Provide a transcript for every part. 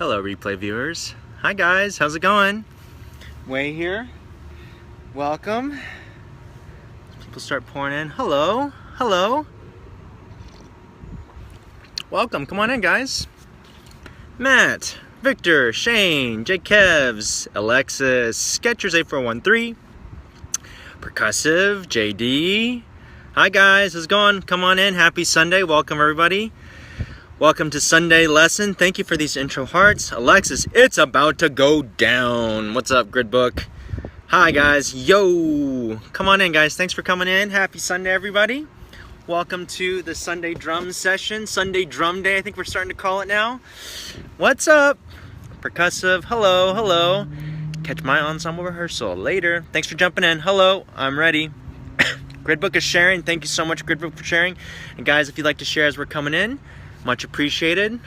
Hello replay viewers. Hi guys, how's it going? Huei here. Welcome. People start pouring in. Hello. Hello. Welcome. Come on in guys. Matt, Victor, Shane, J Kevs, Alexis, Sketchers 8413, Percussive, JD. Hi guys, how's it going? Come on in. Happy Sunday. Welcome everybody. Welcome to Sunday lesson. Thank you for these intro hearts. Alexis, it's about to go down. What's up, Gridbook? Hi, guys. Yo. Come on in, guys. Thanks for coming in. Happy Sunday, everybody. Welcome to the Sunday drum session. Sunday drum day, I think we're starting to call it now. What's up? Percussive. Hello, hello. Catch my ensemble rehearsal later. Thanks for jumping in. Hello, I'm ready. Gridbook is sharing. Thank you so much, Gridbook, for sharing. And guys, if you'd like to share as we're coming in, much appreciated.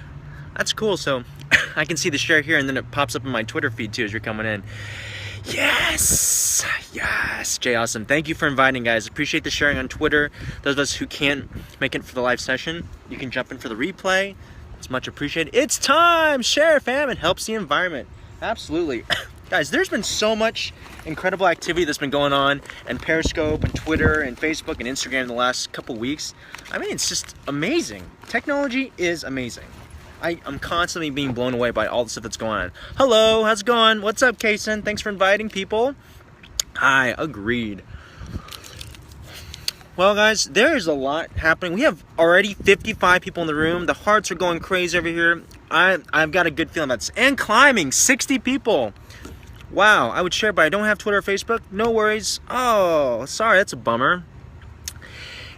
That's cool. So I can see the share here and then it pops up in my Twitter feed too as you're coming in. Yes. Yes. Jay Awesome. Thank you for inviting guys. Appreciate the sharing on Twitter. Those of us who can't make it for the live session, you can jump in for the replay. It's much appreciated. It's time. Share, fam. It helps the environment. Absolutely. Guys, there's been so much incredible activity that's been going on and Periscope and Twitter and Facebook and Instagram in the last couple weeks. I mean, it's just amazing. Technology is amazing. I'm constantly being blown away by all the stuff that's going on. Hello, how's it going? What's up, Kason? Thanks for inviting people. Hi, agreed. Well, guys, there's a lot happening. We have already 55 people in the room. The hearts are going crazy over here. I've got a good feeling about this. And climbing, 60 people. Wow, I would share, but I don't have Twitter or Facebook. No worries. Oh, sorry, that's a bummer.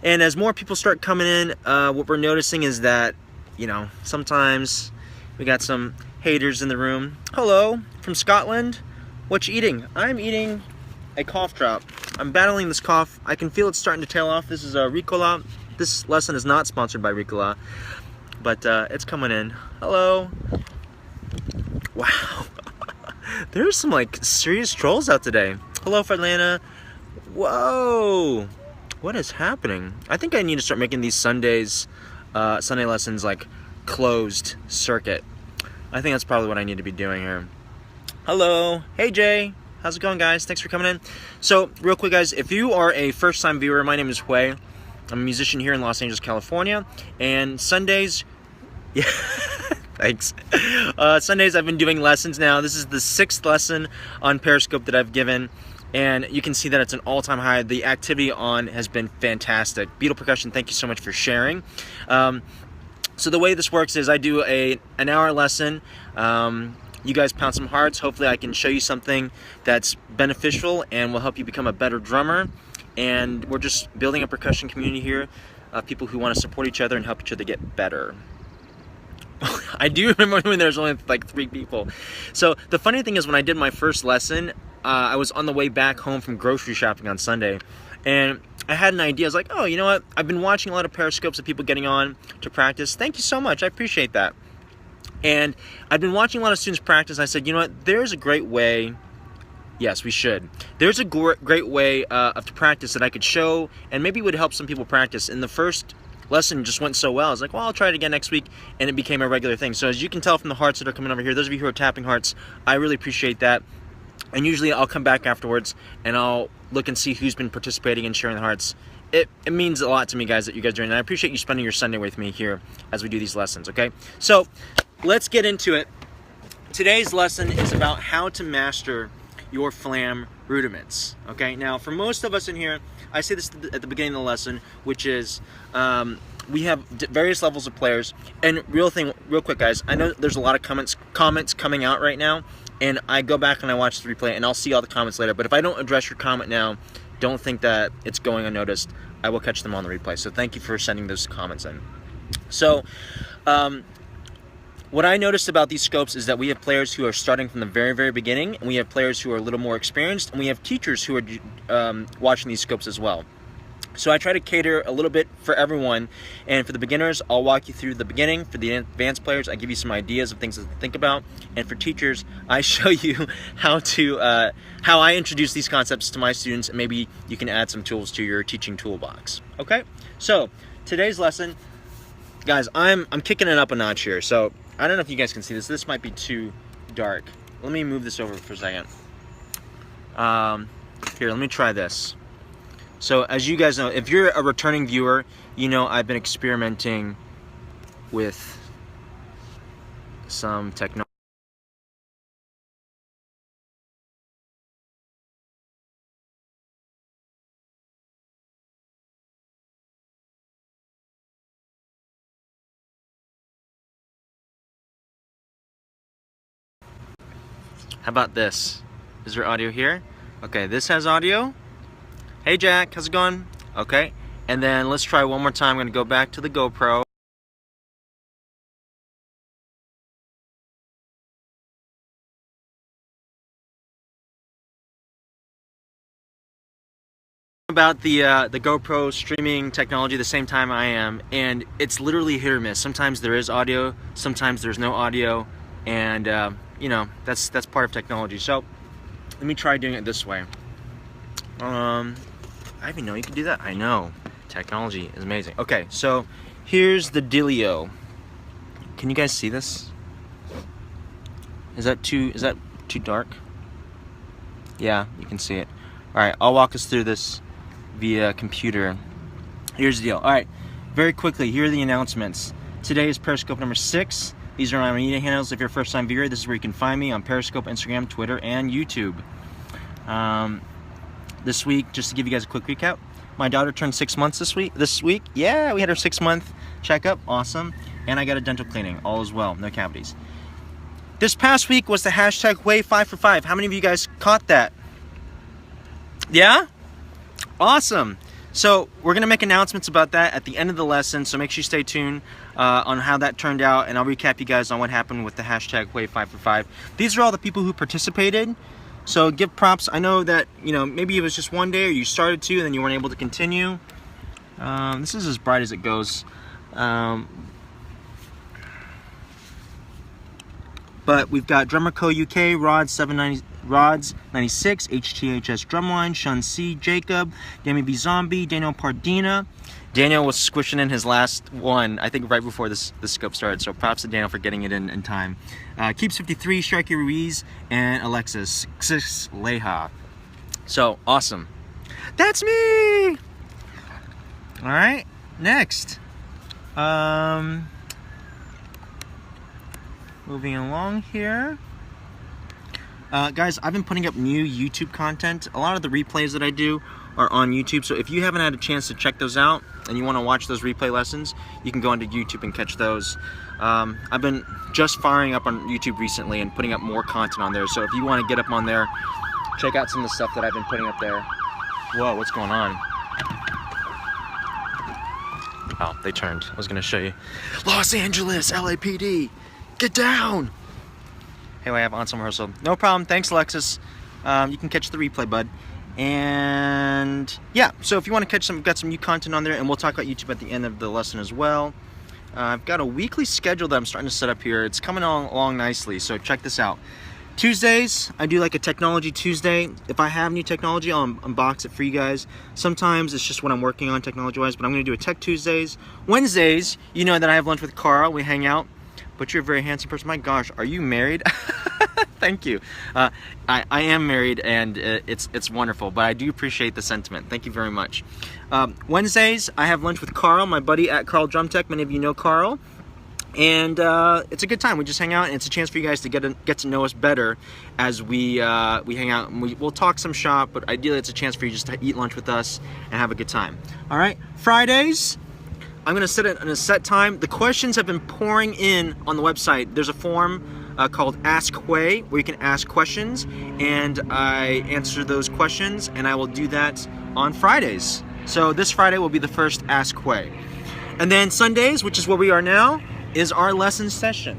And as more people start coming in, what we're noticing is that, you know, sometimes we got some haters in the room. Hello, from Scotland. What you eating? I'm eating a cough drop. I'm battling this cough. I can feel it starting to tail off. This is a Ricola. This lesson is not sponsored by Ricola, but it's coming in. Hello. Wow. There's some like serious trolls out today. Hello, Fredlana. Whoa. What is happening? I think I need to start making these Sunday lessons like closed circuit. I think that's probably what I need to be doing here. Hello. Hey, Jay. How's it going, guys? Thanks for coming in. So, real quick, guys, if you are a first-time viewer, my name is Huei. I'm a musician here in Los Angeles, California. And Sundays... Yeah. Thanks. Sundays I've been doing lessons now. This is the 6th lesson on Periscope that I've given, and you can see that it's an all-time high. The activity on has been fantastic. Beetle Percussion, thank you so much for sharing. So the way this works is I do an hour lesson. You guys pound some hearts. Hopefully I can show you something that's beneficial and will help you become a better drummer. And we're just building a percussion community here, people who want to support each other and help each other get better. I do remember when there was only like 3 people. So the funny thing is when I did my first lesson, I was on the way back home from grocery shopping on Sunday, and I had an idea. I was like, oh, you know what? I've been watching a lot of Periscopes of people getting on to practice. Thank you so much. I appreciate that. And I've been watching a lot of students practice. I said, you know what? There's a great way. Yes, we should. There's a great way to practice that I could show, and maybe would help some people practice. In the first lesson just went so well. I was like, well, I'll try it again next week, and it became a regular thing. So as you can tell from the hearts that are coming over here, those of you who are tapping hearts, I really appreciate that. And usually I'll come back afterwards and I'll look and see who's been participating and sharing the hearts. It means a lot to me, guys, that you guys are doing, and I appreciate you spending your Sunday with me here as we do these lessons, okay? So let's get into it. Today's lesson is about how to master your Flam Rudiments, okay? Now, for most of us in here, I say this at the beginning of the lesson, which is we have various levels of players. And real quick, guys, I know there's a lot of comments coming out right now, and I go back and I watch the replay, and I'll see all the comments later. But if I don't address your comment now, don't think that it's going unnoticed. I will catch them on the replay. So thank you for sending those comments in. So, what I noticed about these scopes is that we have players who are starting from the very, very beginning, and we have players who are a little more experienced, and we have teachers who are watching these scopes as well. So I try to cater a little bit for everyone, and for the beginners, I'll walk you through the beginning. For the advanced players, I give you some ideas of things to think about, and for teachers, I show you how I introduce these concepts to my students, and maybe you can add some tools to your teaching toolbox. Okay? So today's lesson, guys, I'm kicking it up a notch here. So I don't know if you guys can see this. This might be too dark. Let me move this over for a second. Here, let me try this. So as you guys know, if you're a returning viewer, you know I've been experimenting with some technology. How about this? Is there audio here? Okay, this has audio. Hey Jack, how's it going? Okay, and then let's try one more time. I'm gonna go back to the GoPro. About the GoPro streaming technology the same time I am, and it's literally hit or miss. Sometimes there is audio, sometimes there's no audio, and you know, that's part of technology. So let me try doing it this way. I didn't even know you could do that. I know, technology is amazing. Okay, so here's the dealio. Can you guys see this? Is that too dark? Yeah, you can see it. All right, I'll walk us through this via computer. Here's the deal. All right, very quickly, here are the announcements. Today is Periscope number 6. These are my media handles. If you're a first-time viewer, this is where you can find me on Periscope, Instagram, Twitter, and YouTube. This week, just to give you guys a quick recap, my daughter turned 6 months this week. Yeah, we had her 6-month checkup. Awesome. And I got a dental cleaning. All is well. No cavities. This past week was the hashtag Huei-5 How many of you guys caught that? Yeah? Awesome. So we're going to make announcements about that at the end of the lesson, so make sure you stay tuned on how that turned out, and I'll recap you guys on what happened with the hashtag Huei-5. These are all the people who participated, so give props. I know that, you know, maybe it was just one day or you started to and then you weren't able to continue. This is as bright as it goes. But we've got Drummer Co. UK, Rods 96, HTHS Drumline, Shun C, Jacob, Demi V Zombie, Daniel Pardina. Daniel was squishing in his last one, I think right before the scope started, so props to Daniel for getting it in time. Keeps 53, Sharky Ruiz, and Alexis Leha. So, awesome. That's me! Alright, next. Moving along here. Guys, I've been putting up new YouTube content. A lot of the replays that I do are on YouTube, so if you haven't had a chance to check those out and you want to watch those replay lessons, you can go onto YouTube and catch those. I've been just firing up on YouTube recently and putting up more content on there, so if you want to get up on there, check out some of the stuff that I've been putting up there. Whoa, what's going on? Oh, they turned. I was going to show you. Los Angeles, LAPD, get down! Hey, I have ensemble rehearsal. No problem. Thanks, Alexis. You can catch the replay, bud. And yeah, so if you want to catch some, got some new content on there, and we'll talk about YouTube at the end of the lesson as well. I've got a weekly schedule that I'm starting to set up here. It's coming along nicely, so check this out. Tuesdays, I do like a technology Tuesday. If I have new technology, I'll unbox it for you guys. Sometimes it's just what I'm working on technology-wise, but I'm going to do a Tech Tuesdays. Wednesdays, you know that I have lunch with Carl. We hang out. But you're a very handsome person. My gosh, are you married? Thank you. I am married, and it's wonderful, but I do appreciate the sentiment. Thank you very much. Wednesdays, I have lunch with Carl, my buddy at Carl Drum Tech. Many of you know Carl. And it's a good time. We just hang out, and it's a chance for you guys to get to know us better as we hang out. And we'll talk some shop, but ideally it's a chance for you just to eat lunch with us and have a good time. All right, Fridays, I'm going to set it in a set time. The questions have been pouring in on the website. There's a form called Ask Huei where you can ask questions, and I answer those questions, and I will do that on Fridays. So this Friday will be the first Ask Huei. And then Sundays, which is where we are now, is our lesson session,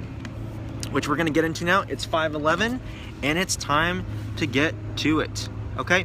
which we're going to get into now. It's 5:11, and it's time to get to it. Okay?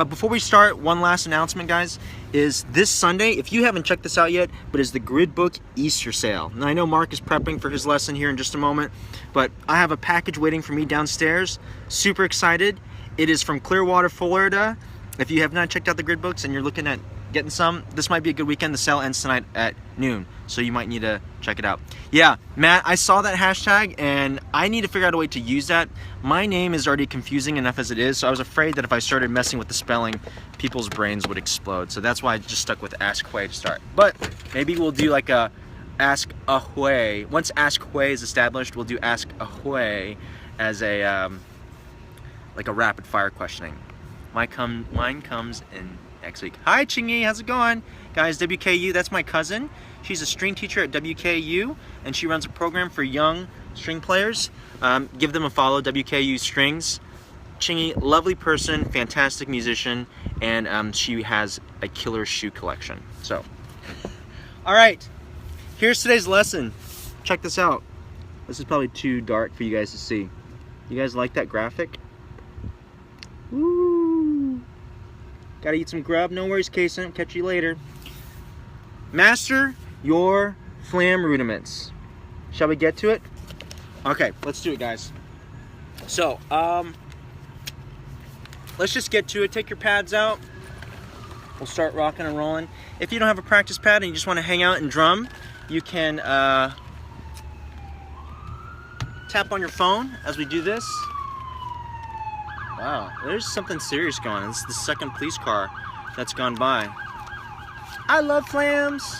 Before we start, one last announcement, guys, is this Sunday, if you haven't checked this out yet, but is the Grid Book Easter Sale. And I know Mark is prepping for his lesson here in just a moment, but I have a package waiting for me downstairs. Super excited. It is from Clearwater, Florida. If you have not checked out the Grid Books and you're looking at getting some, this might be a good weekend. The sale ends tonight at noon. so you might need to check it out. Yeah, Matt, I saw that hashtag, and I need to figure out a way to use that. My name is already confusing enough as it is, so I was afraid that if I started messing with the spelling, people's brains would explode. So that's why I just stuck with Ask Huei to start. But maybe we'll do like a Ask a Huei. Once Ask Huei is established, we'll do Ask a Huei as a like a rapid fire questioning. Mine comes in next week. Hi Chingy, how's it going? Guys, WKU, that's my cousin. She's a string teacher at WKU, and she runs a program for young string players. Give them a follow, WKU Strings. Chingy, lovely person, fantastic musician, and she has a killer shoe collection. So, all right, here's today's lesson. Check this out. This is probably too dark for you guys to see. You guys like that graphic? Woo! Gotta eat some grub. No worries, Kason. Catch you later. Master your Flam Rudiments. Shall we get to it? Okay, let's do it, guys. So, let's just get to it. Take your pads out. We'll start rocking and rolling. If you don't have a practice pad and you just want to hang out and drum, you can tap on your phone as we do this. Wow, there's something serious going on. This is the second police car that's gone by. I love flams.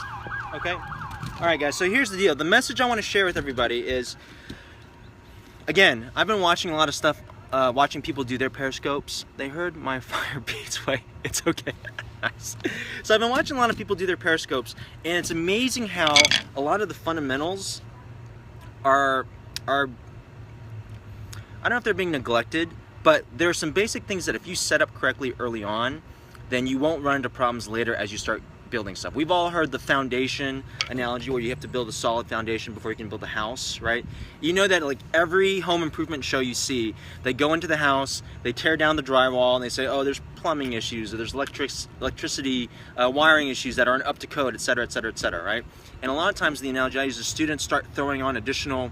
Okay. All right, guys. So here's the deal. The message I want to share with everybody is, again, I've been watching a lot of stuff, watching people do their periscopes. They heard my fire beats. Wait, it's okay. Nice. So I've been watching a lot of people do their periscopes, and it's amazing how a lot of the fundamentals are I don't know if they're being neglected, but there are some basic things that if you set up correctly early on, then you won't run into problems later as you start building stuff. We've all heard the foundation analogy where you have to build a solid foundation before you can build a house, right? You know that like every home improvement show you see, they go into the house, they tear down the drywall, and they say, oh, there's plumbing issues, or there's electricity wiring issues that aren't up to code, etc., etc., etc., right? And a lot of times the analogy I use is students start throwing on additional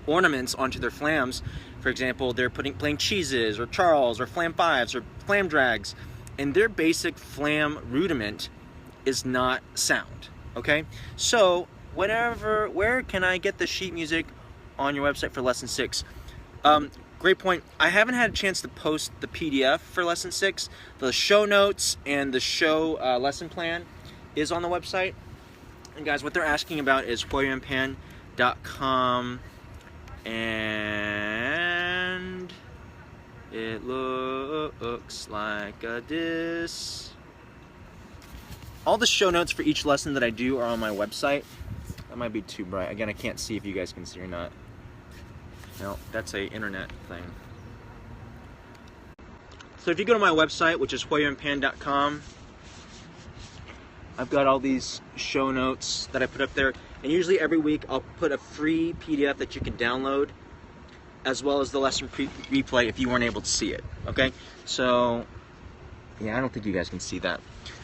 ornaments onto their flams. For example, they're playing cheeses, or Charles, or flam fives, or flam drags, and their basic flam rudiment is not sound, okay? So, where can I get the sheet music on your website for lesson 6? Great point. I haven't had a chance to post the PDF for lesson 6. The show notes and the show lesson plan is on the website. And guys, what they're asking about is Huei-Yuan-Pan.com, and it looks like this. All the show notes for each lesson that I do are on my website. That might be too bright. Again, I can't see if you guys can see or not. No, that's a internet thing. So if you go to my website, which is Huei-Yuan-Pan.com, I've got all these show notes that I put up there. And usually every week I'll put a free PDF that you can download, as well as the lesson replay if you weren't able to see it. Okay? So, yeah, I don't think you guys can see that.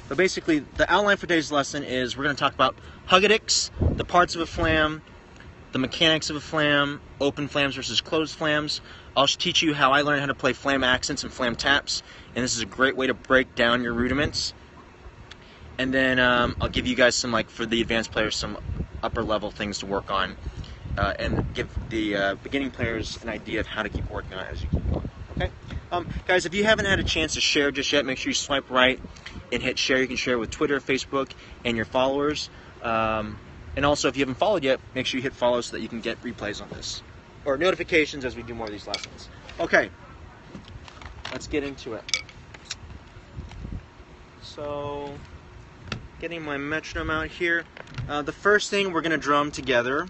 But basically, the outline for today's lesson is we're going to talk about Hugadicks, the parts of a flam, the mechanics of a flam, open flams versus closed flams. I'll teach you how I learned how to play flam accents and flam taps, and this is a great way to break down your rudiments. And then I'll give you guys some, like, for the advanced players, some upper level things to work on, and give the beginning players an idea of how to keep working on it as you keep going. Okay? Guys, if you haven't had a chance to share just yet, make sure you swipe right and hit share. You can share with Twitter, Facebook, and your followers. And also, if you haven't followed yet, make sure you hit follow so that you can get replays on this, or notifications as we do more of these lessons. Okay, let's get into it. So, getting my metronome out here. The first thing we're going to drum together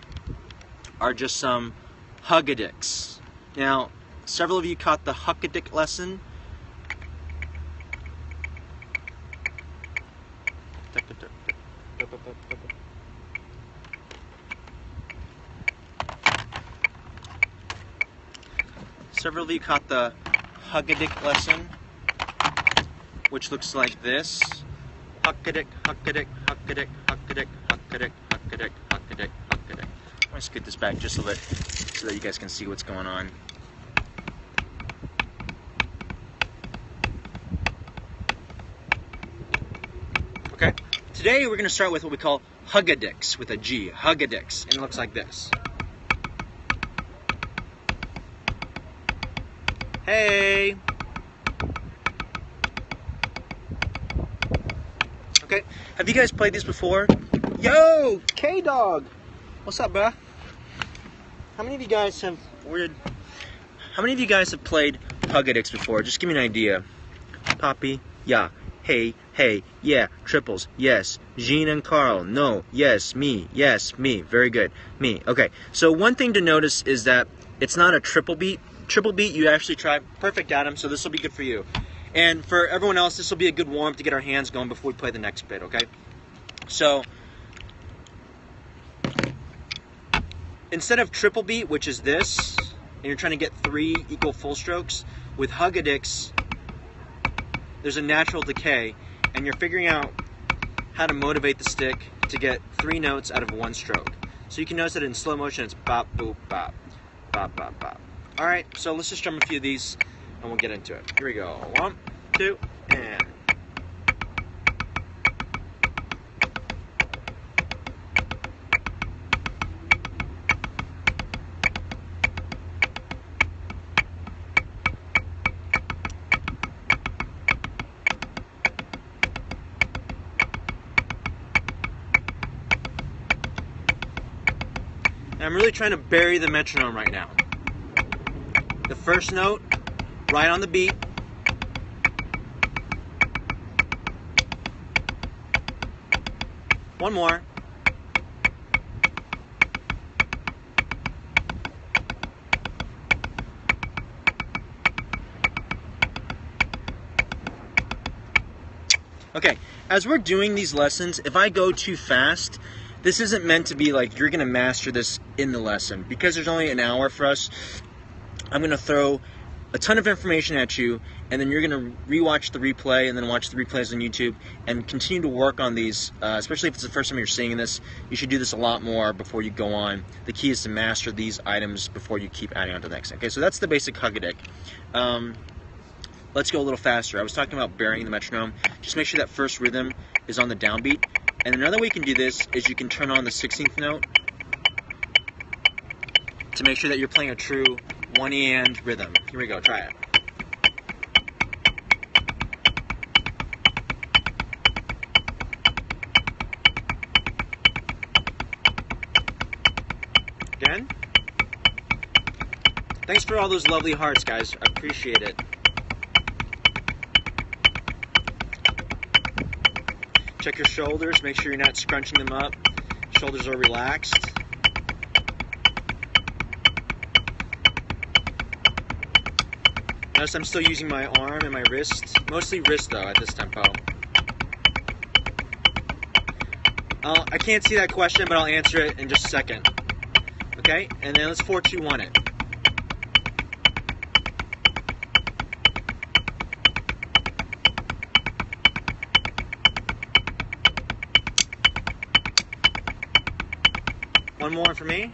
are just some Hugadicks. Now, several of you caught the Hugadick lesson. Several of you caught the Hugadick lesson, which looks like this. Hugadick, Hugadick, Hugadick, Hugadick, Hugadick, Hugadick, Hugadick, Hugadick. I'm going to scoot this back just a bit so that you guys can see what's going on. Okay, today we're going to start with what we call Hugadicks with a G. Hugadicks. And it looks like this. Hey! Okay, have you guys played these before? Yo! K-Dog! What's up, bruh? How many of you guys have played Hugadicks before? Just give me an idea. Poppy, yeah. Hey, hey, yeah. Triples, yes. Jean and Carl, no. Yes, me, yes, me. Very good. Me. Okay, so one thing to notice is that it's not a triple beat. Triple beat, you actually try. Perfect, Adam, so this will be good for you. And for everyone else, this will be a good warm-up to get our hands going before we play the next bit, okay? So, instead of triple beat, which is this, and you're trying to get 3 equal full strokes, with Hugadicks, there's a natural decay, and you're figuring out how to motivate the stick to get 3 notes out of 1 stroke. So you can notice that in slow motion, it's bop, boop, bop, bop, bop, bop. Alright, so let's just drum a few of these, and we'll get into it. Here we go. 1, 2, and... And I'm really trying to bury the metronome right now. The first note, right on the beat. One more. Okay, as we're doing these lessons, if I go too fast, this isn't meant to be like you're going to master this in the lesson. Because there's only an hour for us, I'm going to throw a ton of information at you, and then you're going to rewatch the replay and then watch the replays on YouTube and continue to work on these, especially if it's the first time you're seeing this. You should do this a lot more before you go on. The key is to master these items before you keep adding on to the next. Okay, so that's the basic Hugadick. Let's go a little faster. I was talking about burying the metronome. Just make sure that first rhythm is on the downbeat. And another way you can do this is you can turn on the 16th note to make sure that you're playing a true one-and rhythm. Here we go, try it. Again. Thanks for all those lovely hearts, guys. I appreciate it. Check your shoulders, make sure you're not scrunching them up. Shoulders are relaxed. Notice I'm still using my arm and my wrist. Mostly wrist though at this tempo. I can't see that question, but I'll answer it in just a second. Okay? And then let's 4-2-1 it. One more for me.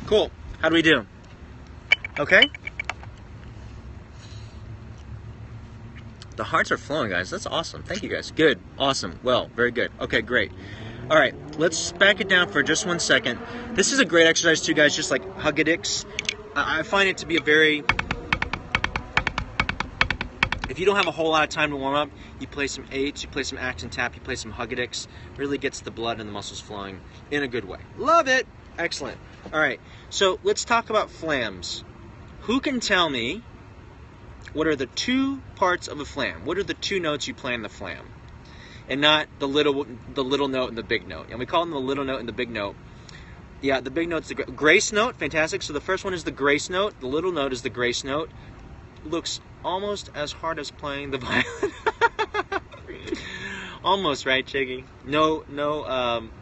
Cool. How do we do? Okay? The hearts are flowing, guys. That's awesome. Thank you, guys. Good. Awesome. Well, very good. Okay, great. All right, let's back it down for just 1 second. This is a great exercise too, guys, just like Hugadicks. I find it to be a very... If you don't have a whole lot of time to warm up, you play some 8s, you play some act and tap, you play some Hugadicks. Really gets the blood and the muscles flowing in a good way. Love it! Excellent. All right, so let's talk about flams. Who can tell me what are the 2 parts of a flam? What are the 2 notes you play in the flam? And not the little note and the big note. And we call them the little note and the big note. Yeah, the big note's the grace note. Fantastic. So the first one is the grace note. The little note is the grace note. Looks almost as hard as playing the violin. Almost, right, Chiggy? No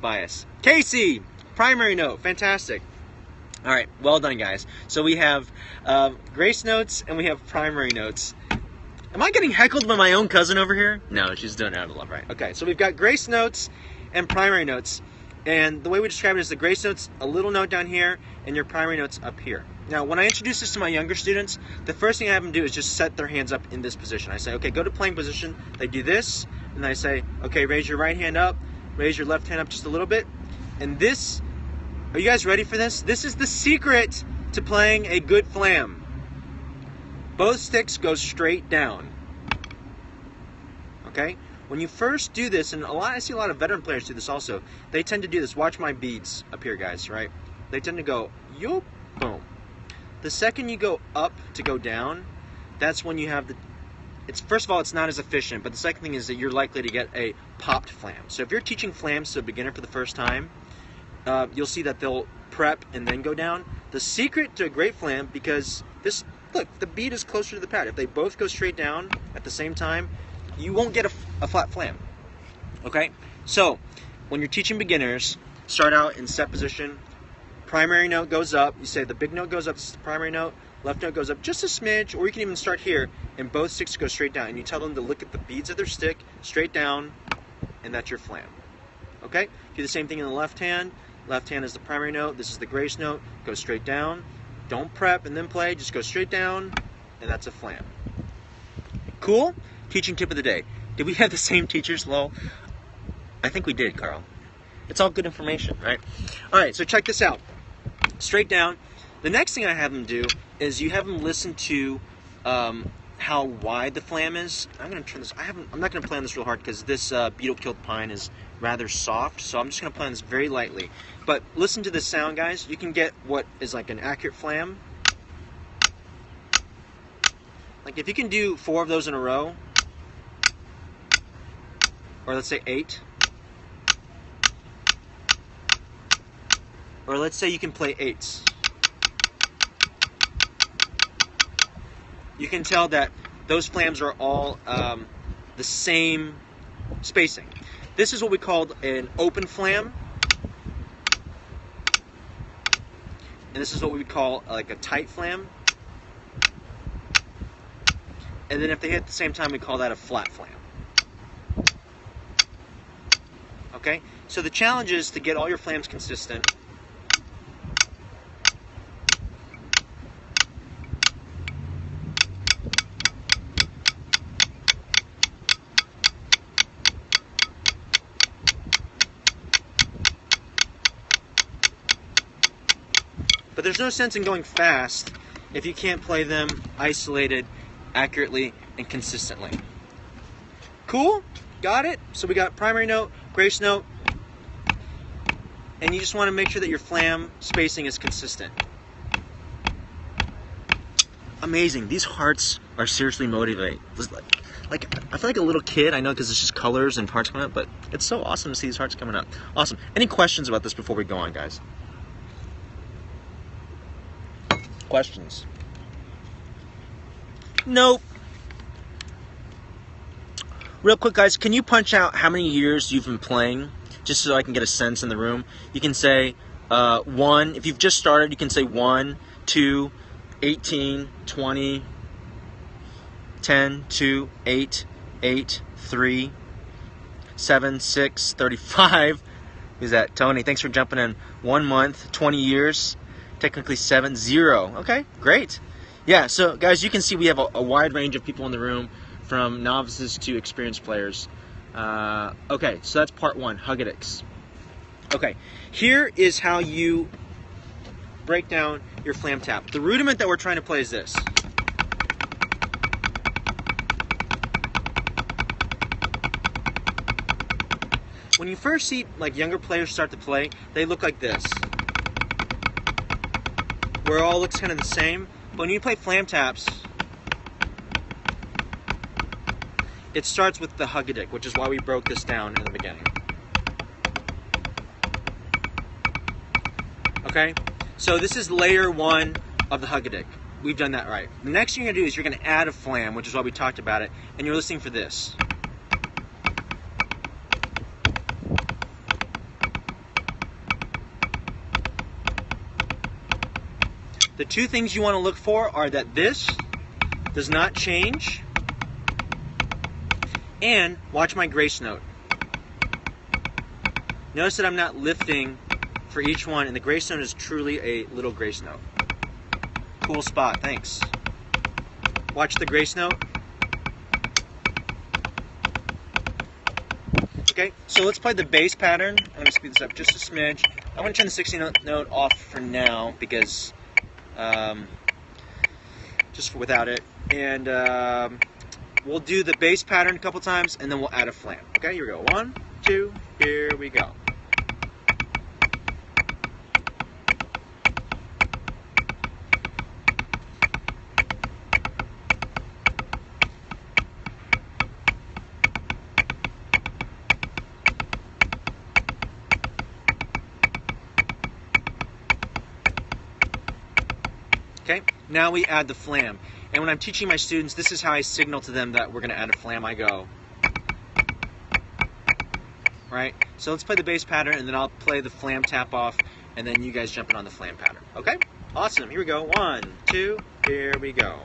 bias. Casey, primary note. Fantastic. All right, well done, guys. So we have grace notes and we have primary notes. Am I getting heckled by my own cousin over here? No, she's doing it out of love, right? Okay, so we've got grace notes and primary notes. And the way we describe it is the grace note's a little note down here, and your primary note's up here. Now, when I introduce this to my younger students, the first thing I have them do is just set their hands up in this position. I say, okay, go to playing position. They do this, and I say, okay, raise your right hand up, raise your left hand up just a little bit. And this, are you guys ready for this? This is the secret to playing a good flam. Both sticks go straight down. Okay? When you first do this, and I see a lot of veteran players do this also, they tend to do this. Watch my beads up here, guys, right? They tend to go, yoop, boom. The second you go up to go down, that's when you have the, first of all, it's not as efficient, but the second thing is that you're likely to get a popped flam. So if you're teaching flams to a beginner for the first time, you'll see that they'll prep and then go down. The secret to a great flam, because this, look, the bead is closer to the pad. If they both go straight down at the same time, you won't get a flat flam. Okay? So, when you're teaching beginners, start out in set position. Primary note goes up. You say the big note goes up, this is the primary note. Left note goes up just a smidge, or you can even start here, and both sticks go straight down. And you tell them to look at the beads of their stick, straight down, and that's your flam. Okay? Do the same thing in the left hand. Left hand is the primary note. This is the grace note. Go straight down. Don't prep and then play. Just go straight down, and that's a flam. Cool? Teaching tip of the day. Did we have the same teachers, lol? I think we did, Carl. It's all good information, right? All right, so check this out. Straight down. The next thing I have them do is you have them listen to how wide the flam is. I'm going to turn this. I'm not going to play on this real hard because this beetle-killed pine is rather soft, so I'm just going to play on this very lightly. But listen to this sound, guys. You can get what is like an accurate flam. Like if you can do 4 of those in a row, or let's say 8, or let's say you can play 8s. You can tell that those flams are all the same spacing. This is what we call an open flam, and this is what we would call like a tight flam. And then if they hit at the same time, we call that a flat flam. Okay? So the challenge is to get all your flams consistent. But there's no sense in going fast if you can't play them isolated, accurately, and consistently. Cool? Got it? So we got primary note, grace note, and you just want to make sure that your flam spacing is consistent. Amazing. These hearts are seriously motivating. Like I feel like a little kid, I know because it's just colors and hearts coming up, but it's so awesome to see these hearts coming up. Awesome. Any questions about this before we go on, guys? Questions? Nope. Real quick, guys, can you punch out how many years you've been playing, just so I can get a sense in the room? You can say 1. If you've just started, you can say 1, 2, 18, 20, 10, 2, 8, 8, 3, 7, 6, 35. Who's that? Tony, thanks for jumping in. 1 month, 20 years, technically 7, 0. Okay, great. Yeah, so guys, you can see we have a wide range of people in the room, from novices to experienced players. Okay, so that's part 1, Hugadicks. Okay, here is how you break down your flam tap. The rudiment that we're trying to play is this. When you first see like younger players start to play, they look like this, where it all looks kind of the same. But when you play flam taps, it starts with the Hugadick, which is why we broke this down in the beginning. Okay? So this is layer 1 of the Hugadick. We've done that right. The next thing you're going to do is you're going to add a flam, which is why we talked about it, and you're listening for this. The 2 things you want to look for are that this does not change, and watch my grace note. Notice that I'm not lifting for each one, and the grace note is truly a little grace note. Cool spot, thanks. Watch the grace note. Okay, so let's play the bass pattern. I'm going to speed this up just a smidge. I'm going to turn the 16th note off for now because just without it. And we'll do the bass pattern a couple times, and then we'll add a flam. Okay, here we go. 1, 2, here we go. Okay, now we add the flam. And when I'm teaching my students, this is how I signal to them that we're going to add a flam. I go, right? So let's play the bass pattern, and then I'll play the flam tap off, and then you guys jump in on the flam pattern. Okay? Awesome. Here we go. 1, 2, here we go.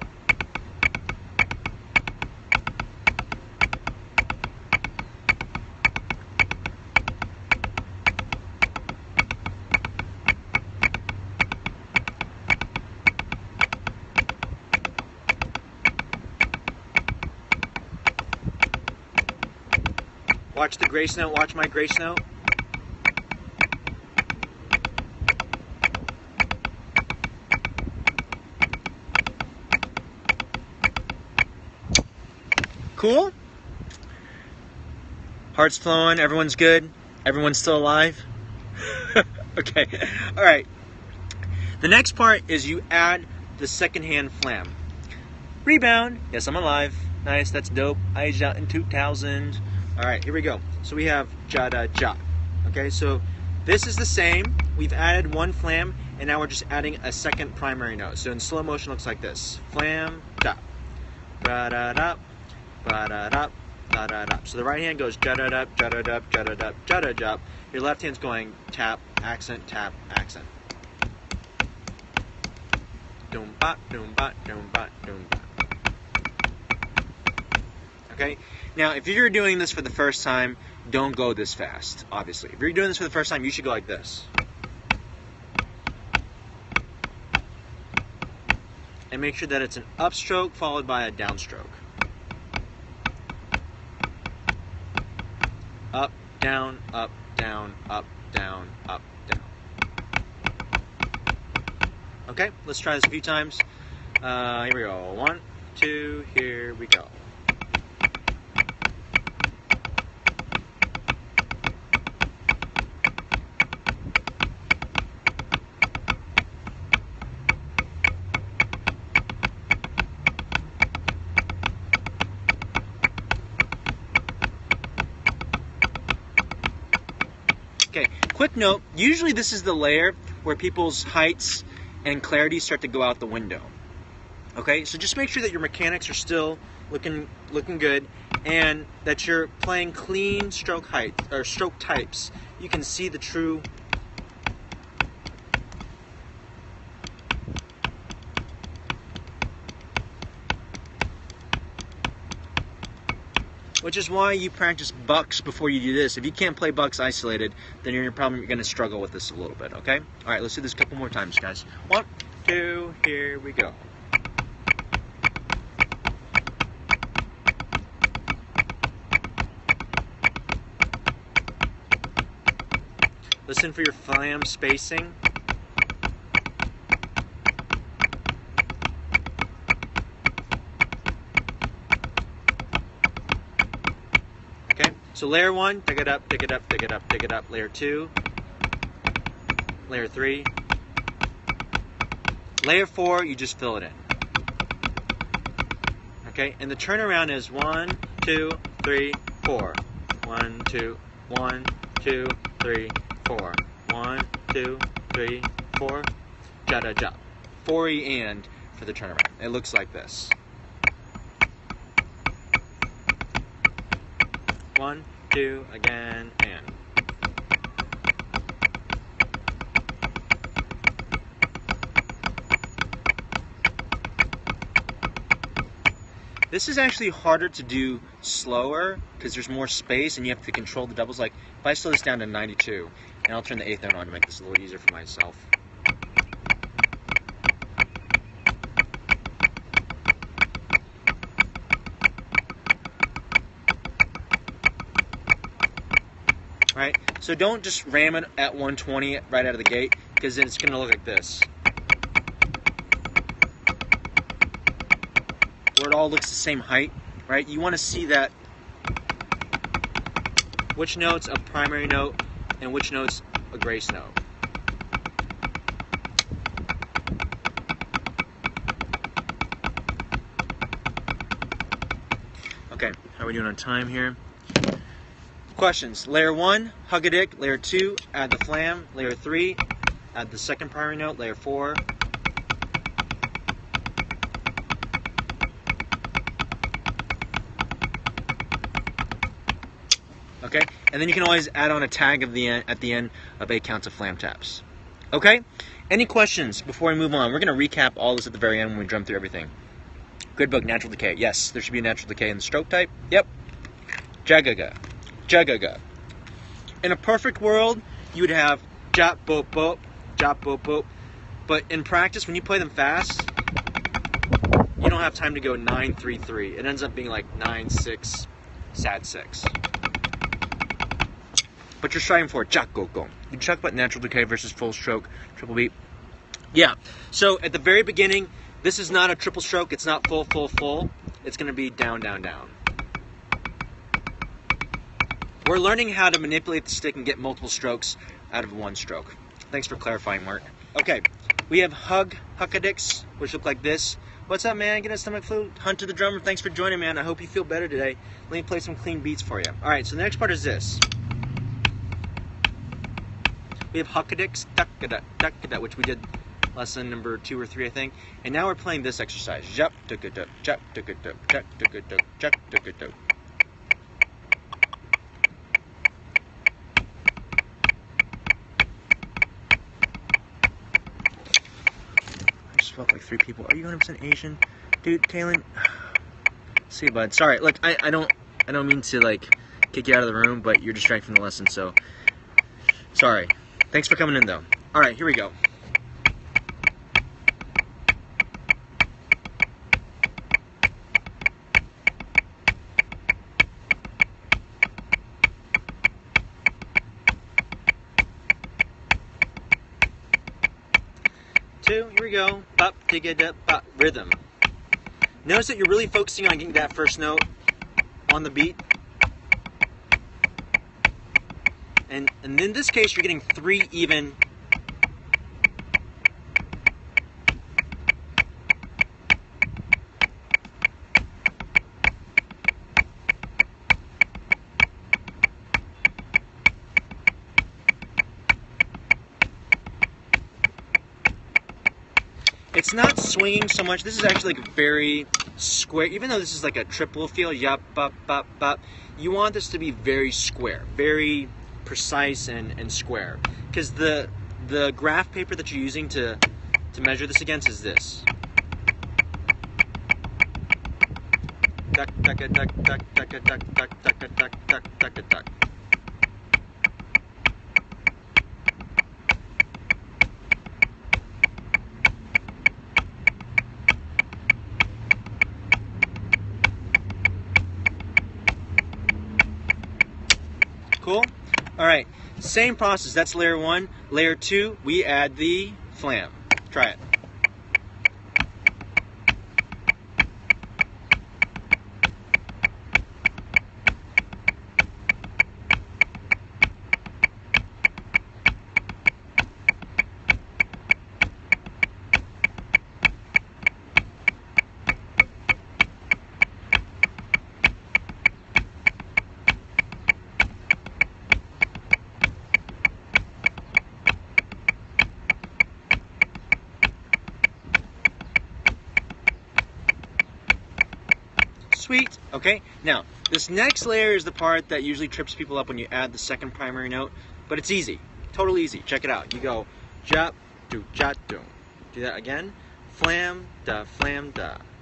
Watch the grace note, watch my grace note. Cool? Heart's flowing, everyone's good, everyone's still alive. Okay, alright. The next part is you add the second hand flam. Rebound, yes, I'm alive. Nice, that's dope. I aged out in 2000. Alright, here we go. So we have ja da ja. Okay, so this is the same. We've added one flam, and now we're just adding a second primary note. So in slow motion, it looks like this: flam da, da da da, da da da, da da da. So the right hand goes ja da da, ja da da, ja da da, ja da ja. Your left hand's going tap, accent, tap, accent. Doom ba, doom ba, doom ba, doom ba. Okay. Now, if you're doing this for the first time, don't go this fast, obviously. If you're doing this for the first time, you should go like this. And make sure that it's an upstroke followed by a downstroke. Up, down, up, down, up, down, up, down. Okay, let's try this a few times. Here we go. 1, 2, here we go. Okay, quick note, usually this is the layer where people's heights and clarity start to go out the window. Okay, so just make sure that your mechanics are still looking good, and that you're playing clean stroke height or stroke types. You can see the true which is why you practice bucks before you do this. If you can't play bucks isolated, then you're probably going to struggle with this a little bit, okay? All right, let's do this a couple more times, guys. 1, 2, here we go. Listen for your flam spacing. So layer 1, pick it up, pick it up, pick it up, pick it up. Layer 2, layer 3. Layer 4, you just fill it in. Okay, and the turnaround is 1, 2, 3, 4. 1, 2, 1, 2, 3, 4. 1, 2, 3, 4. Ja da ja. 4E and for the turnaround. It looks like this. 1, 2, again, and. This is actually harder to do slower because there's more space and you have to control the doubles. Like if I slow this down to 92, and I'll turn the 8th note on to make this a little easier for myself. Right? So don't just ram it at 120 right out of the gate, because then it's going to look like this. Where it all looks the same height, right? You want to see that, which note's a primary note and which note's a grace note. Okay, how are we doing on time here? Questions. Layer 1, Hugadick. Layer 2, add the flam. Layer 3, add the second primary note. Layer 4. Okay, and then you can always add on a tag of the at the end of 8 counts of flam taps. Okay, any questions before we move on? We're going to recap all this at the very end when we drum through everything. Good book, natural decay. Yes, there should be a natural decay in the stroke type. Yep. Jagaga. Jagaga. In a perfect world, you would have jop bop bop, jop bop bop. But in practice, when you play them fast, you don't have time to go 9-3-3. It ends up being like 9-6, sad 6. But you're striving for jack go go. You talk about natural decay versus full stroke, triple beat. Yeah. So at the very beginning, this is not a triple stroke. It's not full, full, full. It's going to be down, down, down. We're learning how to manipulate the stick and get multiple strokes out of one stroke. Thanks for clarifying, Mark. Okay, we have Hugadicks, which look like this. What's up, man? Getting a stomach flu? Hunter the drummer, thanks for joining, man. I hope you feel better today. Let me play some clean beats for you. All right, so the next part is this. We have Hugadicks, which we did lesson number 2 or 3, I think. And now we're playing this exercise. Jup, duck-a-duck, jup, duck-a-duck, jup, duck-a-duck, jup, duck-a-duck. Felt like 3 people. Are you 100% Asian? Dude, Taylin. See you, bud. Sorry, look, I don't mean to like kick you out of the room, but you're distracted from the lesson, so sorry. Thanks for coming in though. Alright, here we go. Here we go. Bop, digga, dip, bop, rhythm. Notice that you're really focusing on getting that first note on the beat. And in this case, you're getting 3 even. It's not swinging so much. This is actually like very square. Even though this is like a triple feel, yup, bop, bop, bop, you want this to be very square, very precise and square. Because the graph paper that you're using to measure this against is this. Duck, duck, duck, duck, duck, duck, duck, duck, duck, duck, duck, duck, duck. Cool? Alright, same process. That's layer 1. Layer 2, we add the flam. Try it. Sweet. Okay, now this next layer is the part that usually trips people up when you add the second primary note, but it's easy, totally easy. Check it out. You go jap do jat do. Do that again. Flam da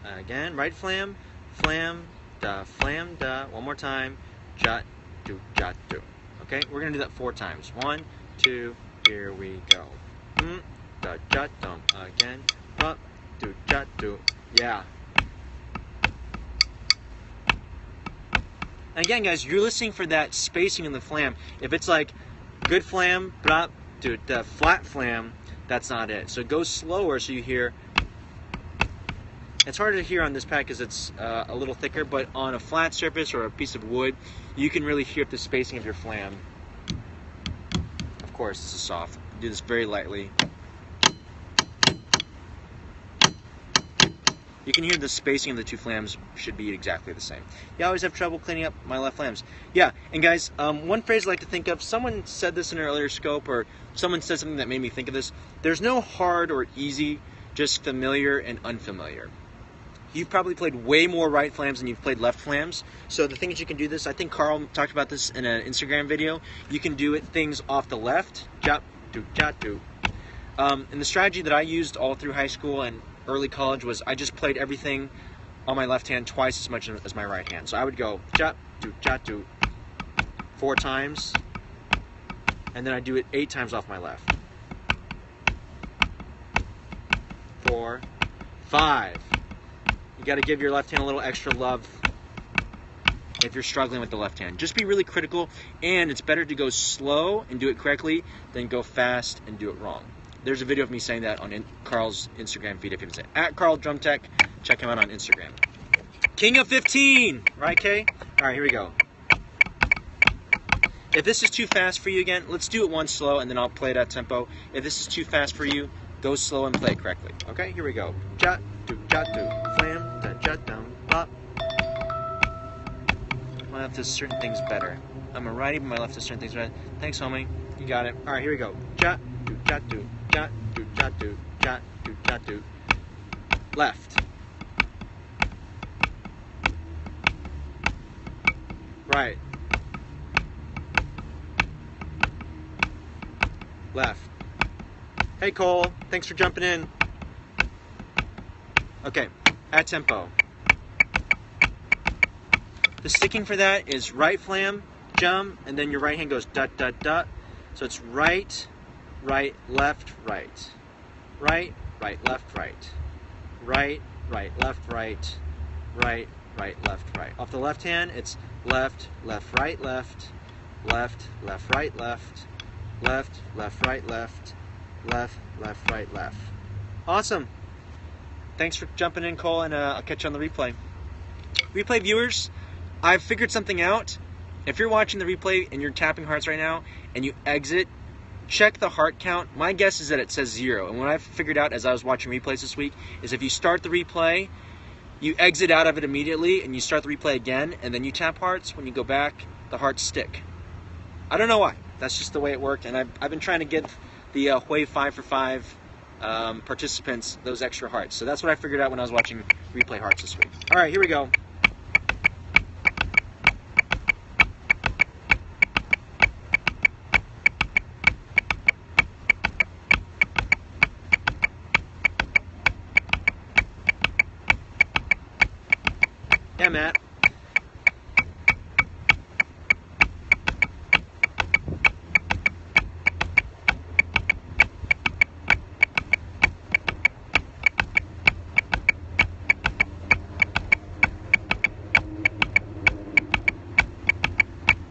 again. Right flam flam, da, flam, da. One more time. Jut, do, jut, do. Okay, we're gonna do that 4 times. 1, 2, here we go. Da, jut, dum. Again. Up, do, jut, do. Yeah. And again, guys, you're listening for that spacing in the flam. If it's like good flam, blah, do, da, flat flam, that's not it. So go slower so you hear. It's harder to hear on this pad because it's a little thicker, but on a flat surface or a piece of wood, you can really hear the spacing of your flam. Of course, this is soft. Do this very lightly. You can hear the spacing of the 2 flams should be exactly the same. Yeah, I always have trouble cleaning up my left flams. Yeah, and guys, one phrase I like to think of, someone said this in an earlier scope, or someone said something that made me think of this. There's no hard or easy, just familiar and unfamiliar. You've probably played way more right flams than you've played left flams. So the things you can do this, I think Carl talked about this in an Instagram video. You can do it things off the left, jot, do, jot, do. And the strategy that I used all through high school and early college was I just played everything on my left hand twice as much as my right hand. So I would go jot, do 4 times, and then I do it 8 times off my left. 4, 5. You got to give your left hand a little extra love if you're struggling with the left hand. Just be really critical, and it's better to go slow and do it correctly than go fast and do it wrong. There's a video of me saying that on Carl's Instagram feed if you haven't seen it. At Carl Drum Tech, check him out on Instagram. King of 15, right, Kay? All right, here we go. If this is too fast for you again, let's do it one slow, and then I'll play it at tempo. If this is too fast for you, go slow and play it correctly. Okay, here we go. Jot, do, flam, da, jot, dum, pop. My left does certain things better. I'm a righty, but my left does certain things better. Thanks, homie. You got it. All right, here we go. Jot, do, jot, do, jot, do, jot, do, jot, do, jot, do. Left. Right. Left. Hey, Cole. Thanks for jumping in. Okay, at tempo. The sticking for that is right flam, jump, and then your right hand goes dot, dot, dot. So it's right, right, left, right. Right, right, left, right. Right, right, left, right. Right, right, left, right. Off the left hand, it's left, left, right, left. Left, left, right, left. Left, left, right, left. Left, left, right, left. Awesome. Thanks for jumping in, Cole, and I'll catch you on the replay. Replay viewers, I've figured something out. If you're watching the replay and you're tapping hearts right now and you exit, check the heart count. My guess is that it says 0. And what I've figured out as I was watching replays this week is if you start the replay, you exit out of it immediately and you start the replay again, and then you tap hearts. When you go back, the hearts stick. I don't know why. That's just the way it worked. And I've been trying to give the Huei 5-for-5 participants those extra hearts. So that's what I figured out when I was watching replay hearts this week. All right, here we go. Yeah, Matt.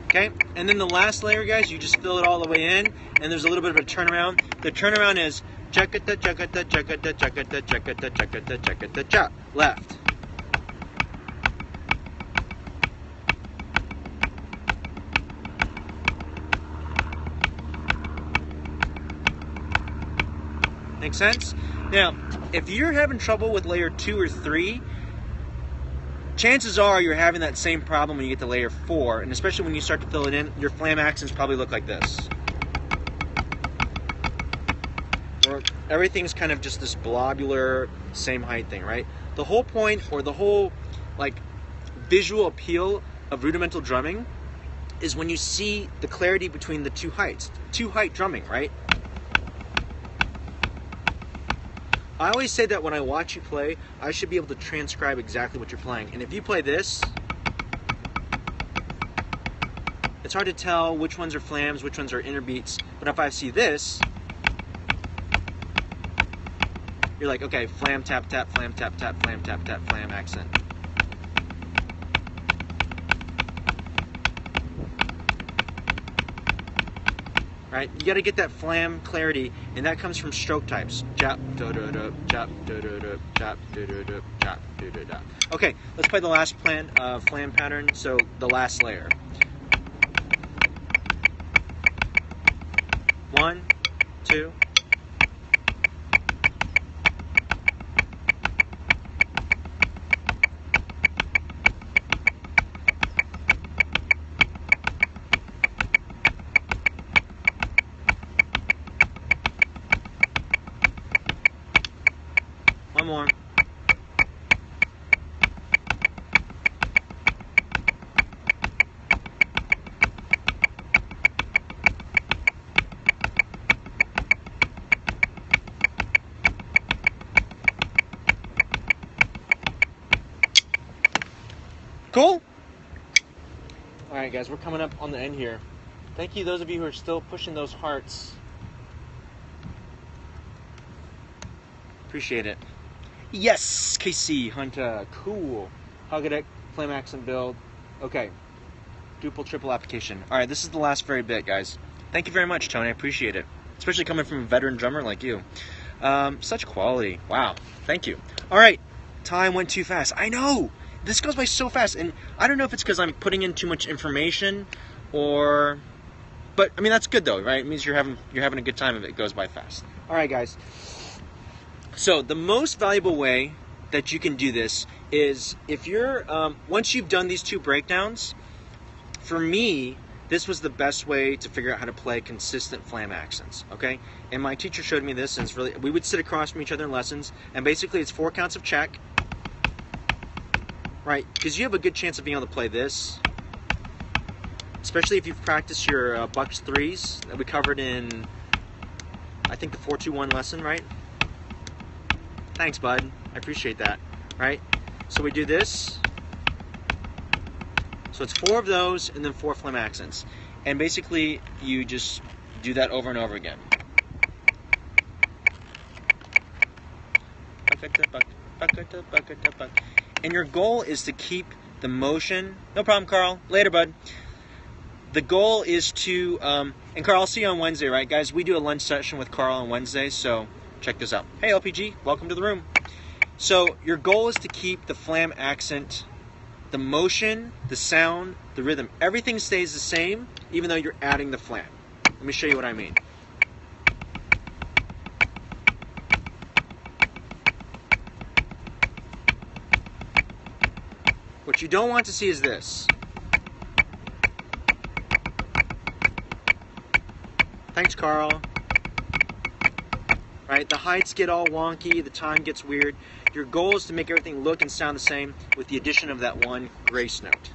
Okay, and then the last layer, guys, you just fill it all the way in, and there's a little bit of a turnaround. The turnaround is chakata, chakata, chakata, chakata, chakata, chakata, chakata, cha, left. Make sense? Now, if you're having trouble with layer 2 or 3, chances are you're having that same problem when you get to layer 4, and especially when you start to fill it in, your flam accents probably look like this. Or everything's kind of just this blobular, same height thing, right? The whole point, or the whole like visual appeal of rudimental drumming is when you see the clarity between the 2 heights. 2-height drumming, right? I always say that when I watch you play, I should be able to transcribe exactly what you're playing. And if you play this, it's hard to tell which ones are flams, which ones are inner beats. But if I see this, you're like, okay, flam, tap, tap, flam, tap, tap, flam, tap, tap, flam, accent. Right? You got to get that flam clarity, and that comes from stroke types. Jap, do do do, jap, do do do, jap, do do do, jap, do do do. Okay, let's play the last flam pattern. So the last layer. 1, 2. One more. Cool? Alright guys, we're coming up on the end here. Thank you those of you who are still pushing those hearts. Appreciate it. Yes, KC, Hunter, cool. Hugadick, flame accent build. Okay, duple, triple application. All right, this is the last very bit, guys. Thank you very much, Tony. I appreciate it, especially coming from a veteran drummer like you. Such quality. Wow, thank you. All right, time went too fast. I know, this goes by so fast, and I don't know if it's because I'm putting in too much information, or, but I mean that's good though, right? It means you're having a good time if it goes by fast. All right, guys. So the most valuable way that you can do this is if you're, once you've done these 2 breakdowns, for me, this was the best way to figure out how to play consistent flam accents, okay? And my teacher showed me this, and it's really, we would sit across from each other in lessons, and basically it's 4 counts of check, right? Because you have a good chance of being able to play this, especially if you've practiced your Bucks 3s that we covered in, I think, the 4-2-1 lesson, right? Thanks, bud. I appreciate that, right? So we do this. So it's 4 of those and then 4 flam accents. And basically, you just do that over and over again. And your goal is to keep the motion. No problem, Carl. Later, bud. The goal is to, and Carl, I'll see you on Wednesday, right, guys? We do a lunch session with Carl on Wednesday, so check this out. Hey, LPG, welcome to the room. So your goal is to keep the flam accent, the motion, the sound, the rhythm. Everything stays the same, even though you're adding the flam. Let me show you what I mean. What you don't want to see is this. Thanks, Carl. Right? The heights get all wonky, the time gets weird. Your goal is to make everything look and sound the same with the addition of that one grace note.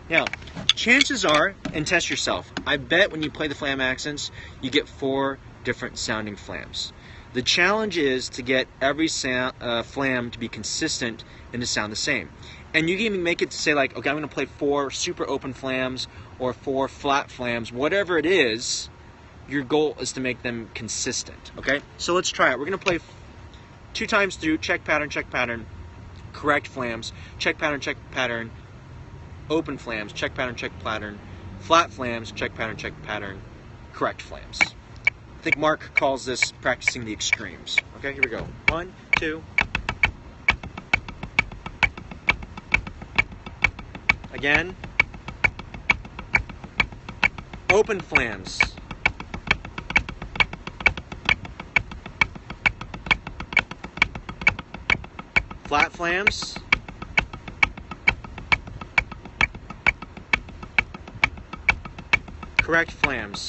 Now, chances are, and test yourself, I bet when you play the flam accents, you get 4 different sounding flams. The challenge is to get every flam to be consistent and to sound the same. And you can even make it to say like, okay, I'm going to play 4 super open flams or 4 flat flams. Whatever it is, your goal is to make them consistent, okay? So let's try it. We're going to play 2 times through, check pattern, correct flams, check pattern, open flams, check pattern, flat flams, check pattern, correct flams. I think Mark calls this practicing the extremes. Okay, here we go. 1, 2. Again. Open flams. Flat flams. Correct flams.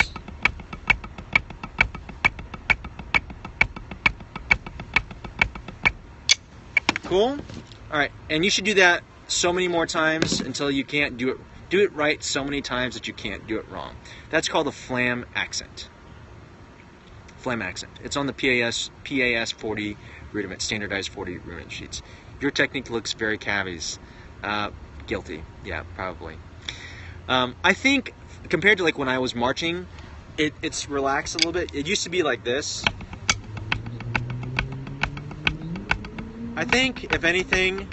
Cool? Alright, and you should do that so many more times until you can't do it Do it right so many times that you can't do it wrong. That's called a flam accent. Flam accent. It's on the PAS 40 rudiment, standardized 40 rudiment sheets. Your technique looks very cavies. Guilty. Yeah, probably. I think compared to like when I was marching, it's relaxed a little bit. It used to be like this. I think, if anything,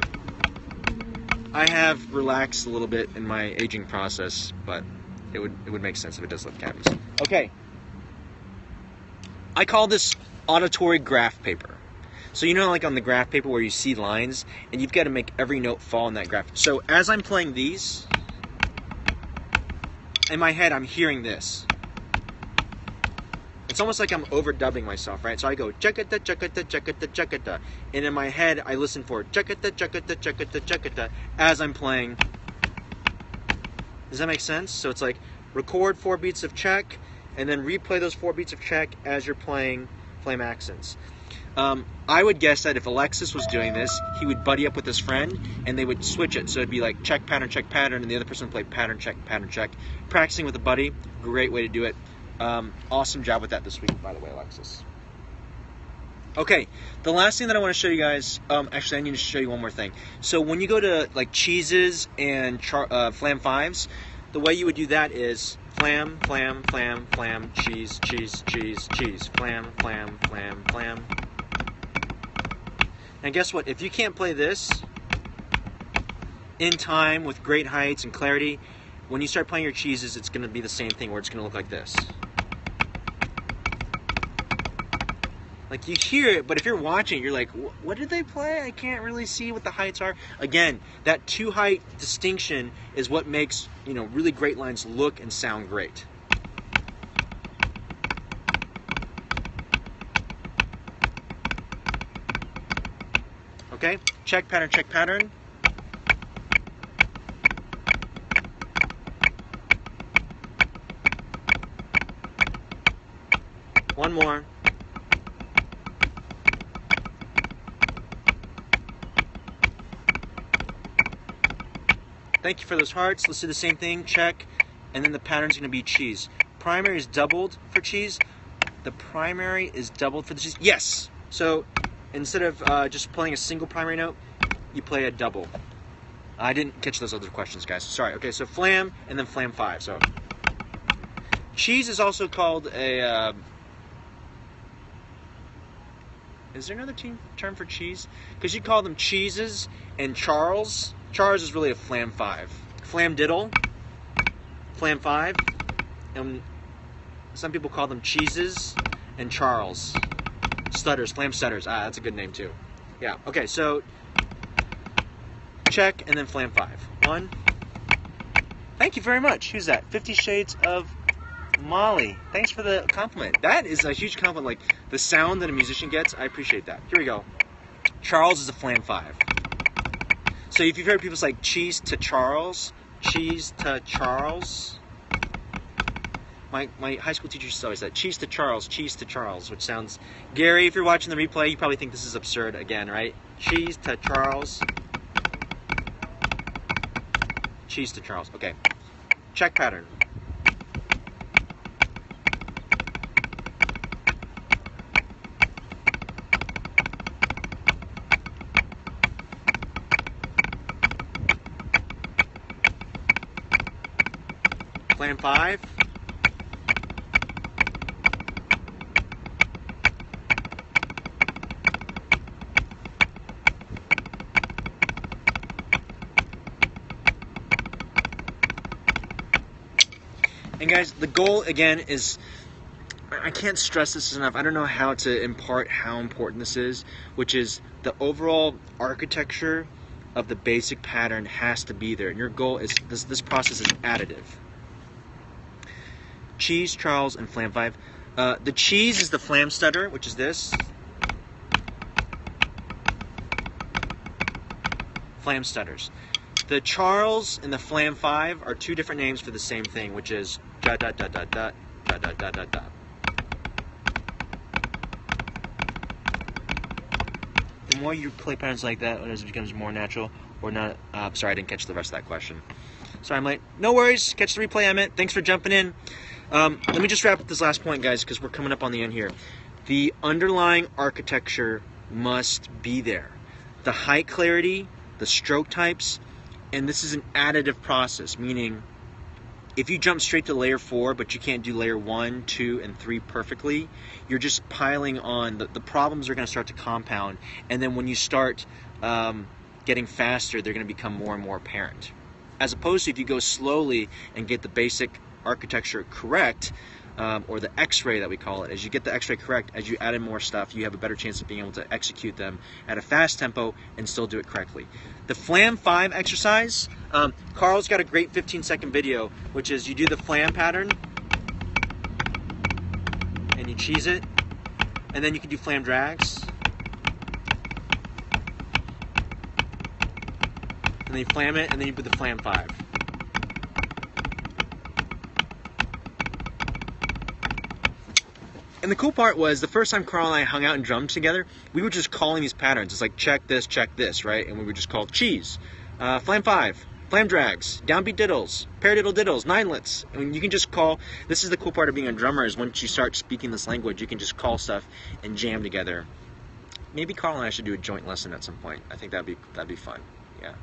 I have relaxed a little bit in my aging process, but it would make sense if it does look cavies. Okay. I call this auditory graph paper. So you know, like on the graph paper where you see lines, and you've got to make every note fall in that graph. So as I'm playing these, in my head I'm hearing this. It's almost like I'm overdubbing myself, right? So I go chakata chakata chakata chakata, and in my head I listen for chakata chakata chakata chakata as I'm playing. Does that make sense? So it's like record 4 beats of check, and then replay those 4 beats of check as you're playing flame accents. I would guess that if Alexis was doing this, he would buddy up with his friend, and they would switch it. So it'd be like check, pattern, and the other person would play pattern, check, pattern, check. Practicing with a buddy, great way to do it. Awesome job with that this week, by the way, Alexis. Okay, the last thing that I want to show you guys, actually I need to show you one more thing. So when you go to like cheeses and flam fives, the way you would do that is flam, flam, flam, flam, cheese, cheese, cheese, cheese, flam, flam, flam, flam. And guess what? If you can't play this in time with great heights and clarity, when you start playing your cheeses, it's going to be the same thing where it's going to look like this. Like you hear it, but if you're watching, you're like, what did they play? I can't really see what the heights are. Again, that 2-height distinction is what makes, you know, really great lines look and sound great. Okay, check, pattern, check, pattern. One more. Thank you for those hearts. Let's do the same thing, check, and then the pattern's gonna be cheese. Primary is doubled for cheese. The primary is doubled for the cheese. Yes! So instead of just playing a single primary note, you play a double. I didn't catch those other questions, guys. Sorry. Okay, so flam and then flam 5. So cheese is also called a... is there another term for cheese? Because you call them cheeses and Charles. Charles is really a flam 5. Flam diddle, flam 5, and some people call them cheeses and Charles. Stutters, flam stutters. Ah, that's a good name too. Yeah, okay, so check and then flam 5. 1. Thank you very much. Who's that? 50 Shades of Molly. Thanks for the compliment. That is a huge compliment. Like the sound that a musician gets, I appreciate that. Here we go. Charles is a flam 5. So if you've heard people say cheese to Charles, cheese to Charles. My high school teacher used to always say cheese to Charles, which sounds... Gary, if you're watching the replay, you probably think this is absurd again, right? Cheese to Charles. Cheese to Charles. Okay. Check pattern. Flam 5. And guys, the goal again is, I can't stress this enough, I don't know how to impart how important this is, which is the overall architecture of the basic pattern has to be there. And your goal is, this process is additive. Cheese, Charles, and flam 5. The cheese is the flam stutter, which is this. Flam stutters. The Charles and the flam 5 are 2 different names for the same thing, which is da da da da da da da da da da. The more you play patterns like that, it becomes more natural, or not. Sorry, I didn't catch the rest of that question. Sorry, I'm late. No worries. Catch the replay, Emmett. Thanks for jumping in. Let me just wrap up this last point, guys, because we're coming up on the end here. The underlying architecture must be there. The height clarity, the stroke types, and this is an additive process, meaning if you jump straight to layer 4, but you can't do layer 1, 2, and 3 perfectly, you're just piling on. The problems are going to start to compound, and then when you start getting faster, they're going to become more and more apparent. As opposed to if you go slowly and get the basic architecture correct, or the X-ray that we call it, as you get the X-ray correct, as you add in more stuff, you have a better chance of being able to execute them at a fast tempo and still do it correctly. The Flam 5 exercise, Carl's got a great 15-second video, which is you do the Flam pattern, and you cheese it, and then you can do Flam drags, and then you Flam it, and then you put the Flam 5. And the cool part was, the first time Carl and I hung out and drummed together, we were just calling these patterns. It's like, check this, right? And we would just call cheese, Flam 5, Flam drags, downbeat diddles, paradiddle diddles, ninelets. I mean, you can just call. This is the cool part of being a drummer, is once you start speaking this language, you can just call stuff and jam together. Maybe Carl and I should do a joint lesson at some point. I think that'd be fun. Yeah.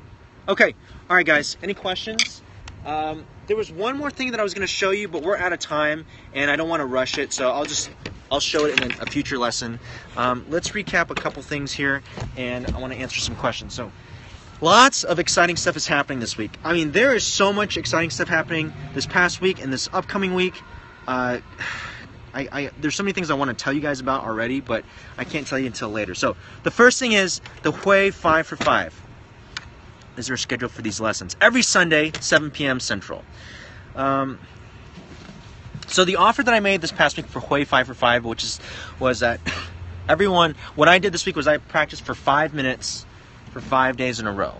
Okay. All right, guys. Any questions? There was one more thing that I was going to show you, but we're out of time, and I don't want to rush it, so I'll show it in a future lesson. Let's recap a couple things here, and I want to answer some questions. So, lots of exciting stuff is happening this week. I mean, there is so much exciting stuff happening this past week and this upcoming week. There's so many things I want to tell you guys about already, but I can't tell you until later. So, the first thing is the Huei 5 for 5. Is our schedule for these lessons every Sunday, 7 p.m. Central. So the offer that I made this past week for Huei 5 for 5, was that everyone, what I did this week was I practiced for 5 minutes for 5 days in a row.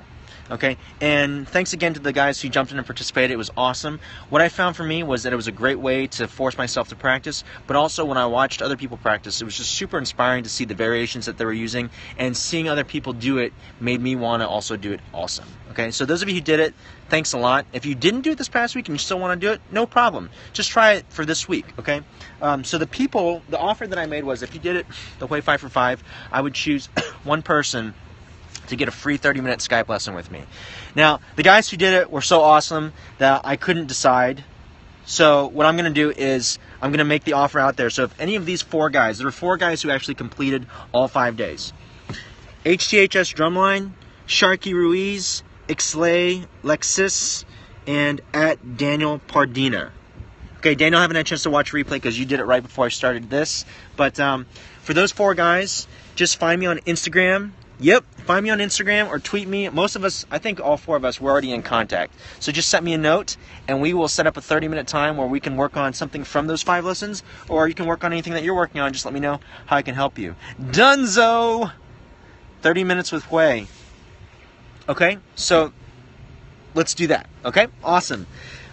Okay, and thanks again to the guys who jumped in and participated. It was awesome. What I found for me was that it was a great way to force myself to practice, but also when I watched other people practice, it was just super inspiring to see the variations that they were using, and seeing other people do it made me want to also do it awesome. Okay, so those of you who did it, thanks a lot. If you didn't do it this past week and you still want to do it, no problem. Just try it for this week, okay? So the offer that I made was, if you did it, the Huei 5 for 5, I would choose one person to get a free 30-minute Skype lesson with me. Now, the guys who did it were so awesome that I couldn't decide. So what I'm going to do is I'm going to make the offer out there. So if any of these 4 guys, there were 4 guys who actually completed all 5 days. HTHS Drumline, Sharky Ruiz, Ixlay, Lexis, and at Daniel Pardina. Okay, Daniel, I haven't had a chance to watch replay because you did it right before I started this. But for those 4 guys, just find me on Instagram. Yep, find me on Instagram or tweet me. Most of us, I think all 4 of us, were already in contact. So just send me a note, and we will set up a 30-minute time where we can work on something from those 5 lessons, or you can work on anything that you're working on. Just let me know how I can help you. Dunzo! 30 minutes with Huei. Okay, so let's do that. Okay, awesome.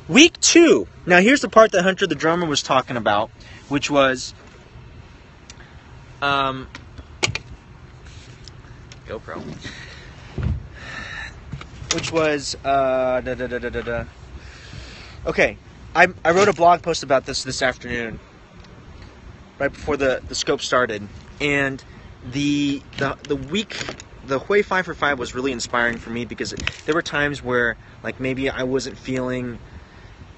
Week 2. Now here's the part that Hunter the drummer was talking about, which was GoPro. Which was okay. I wrote a blog post about this afternoon, right before the scope started, and the Huei 5 for 5 was really inspiring for me because there were times where, like, maybe I wasn't feeling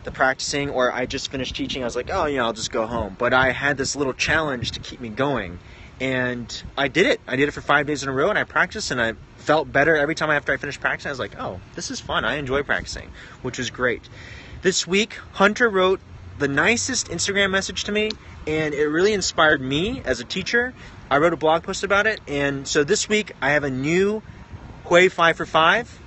the practicing, or I just finished teaching. I was like, oh, I'll just go home. But I had this little challenge to keep me going. And I did it. I did it for 5 days in a row, and I practiced, and I felt better every time after I finished practicing. I was like, oh, this is fun. I enjoy practicing, which was great. This week, Hunter wrote the nicest Instagram message to me, and it really inspired me as a teacher. I wrote a blog post about it, and so this week I have a new Huei 5 for 5,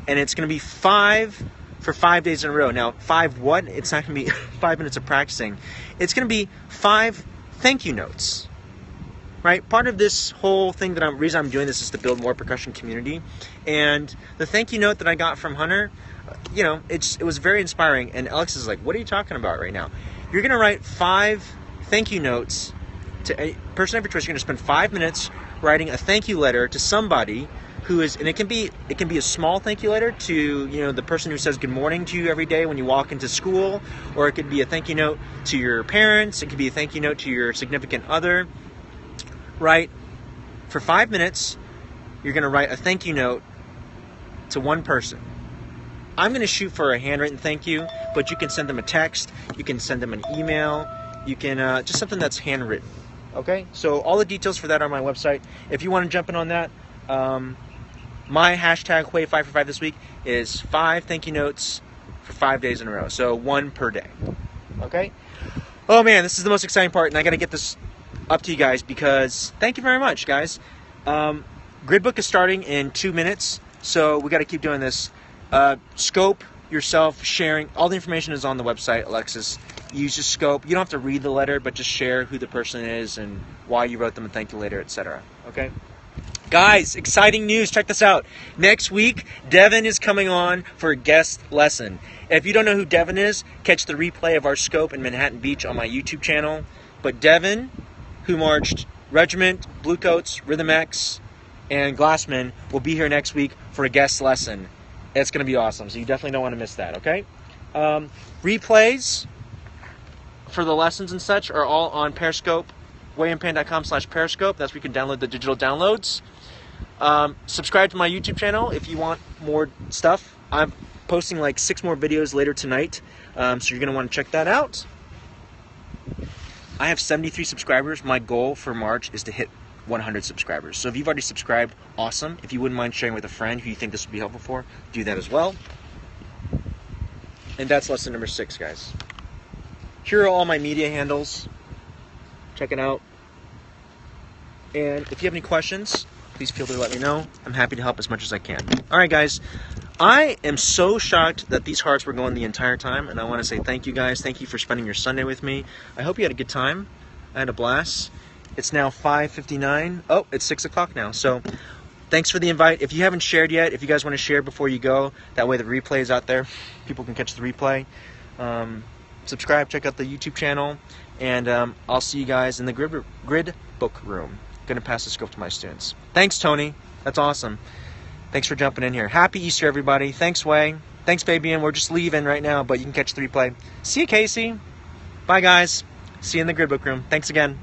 and it's going to be 5 for 5 days in a row. Now, 5 what? It's not going to be 5 minutes of practicing. It's going to be 5 thank you notes. Right? Part of this whole thing, reason I'm doing this is to build more percussion community. And the thank you note that I got from Hunter, it was very inspiring. And Alex is like, what are you talking about right now? You're going to write 5 thank you notes to a person of your choice. You're going to spend 5 minutes writing a thank you letter to somebody and it can be a small thank you letter to, you know, the person who says good morning to you every day when you walk into school, or it could be a thank you note to your parents, it could be a thank you note to your significant other, right? For 5 minutes, you're going to write a thank you note to one person. I'm going to shoot for a handwritten thank you, but you can send them a text, you can send them an email, you can just something that's handwritten. Okay, so all the details for that are on my website. If you want to jump in on that, my hashtag Huei5for5 this week is 5 thank you notes for 5 days in a row. So 1 per day. Okay? Oh man, this is the most exciting part, and I got to get this up to you guys because thank you very much, guys. Gridbook is starting in 2 minutes, so we got to keep doing this. Scope yourself, sharing. All the information is on the website, Alexis. Use your scope. You don't have to read the letter, but just share who the person is and why you wrote them a thank you letter, etc. Okay? Guys, exciting news. Check this out. Next week, Devin is coming on for a guest lesson. If you don't know who Devin is, catch the replay of our scope in Manhattan Beach on my YouTube channel. But Devin, who marched Regiment, Bluecoats, Rhythm X, and Glassman, will be here next week for a guest lesson. It's going to be awesome, so you definitely don't want to miss that, okay? Replays for the lessons and such are all on Periscope, huei-yuan-pan.com/Periscope. That's where you can download the digital downloads. Subscribe to my YouTube channel if you want more stuff. I'm posting like 6 more videos later tonight, so you're going to want to check that out. I have 73 subscribers. My goal for March is to hit 100 subscribers. So if you've already subscribed, awesome. If you wouldn't mind sharing with a friend who you think this would be helpful for, do that as well. And that's lesson number 6, guys. Here are all my media handles. Check it out. And if you have any questions, please feel free to let me know. I'm happy to help as much as I can. All right, guys. I am so shocked that these hearts were going the entire time, and I want to say thank you, guys. Thank you for spending your Sunday with me. I hope you had a good time. I had a blast. It's now 5:59. Oh, it's 6 o'clock now. So thanks for the invite. If you haven't shared yet, if you guys want to share before you go, that way the replay is out there. People can catch the replay. Subscribe, check out the YouTube channel, and I'll see you guys in the grid book room. Going to pass the scope to my students. Thanks, Tony. That's awesome. Thanks for jumping in here. Happy Easter, everybody. Thanks, Huei. Thanks, Fabian. We're just leaving right now, but you can catch the replay. See you, Casey. Bye, guys. See you in the grid book room. Thanks again.